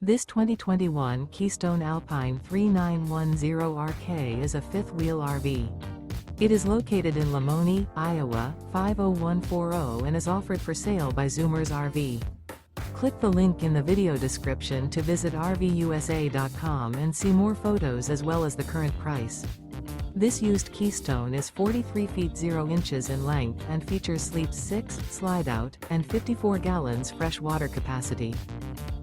This 2021 Keystone Alpine 3910RK is a fifth-wheel RV. It is located in Lamoni, Iowa, 50140 and is offered for sale by Zoomers RV. Click the link in the video description to visit RVUSA.com and see more photos as well as the current price. This used Keystone is 43 feet 0 inches in length and features sleeps 6, slide-out, and 54 gallons fresh water capacity.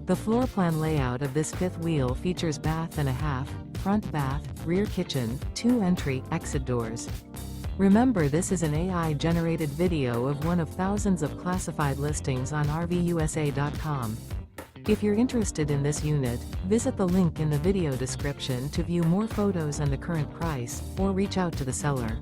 The floor plan layout of this fifth wheel features bath and a half, front bath, rear kitchen, 2 entry/exit doors. Remember, this is an AI-generated video of one of thousands of classified listings on RVUSA.com. If you're interested in this unit, visit the link in the video description to view more photos and the current price, or reach out to the seller.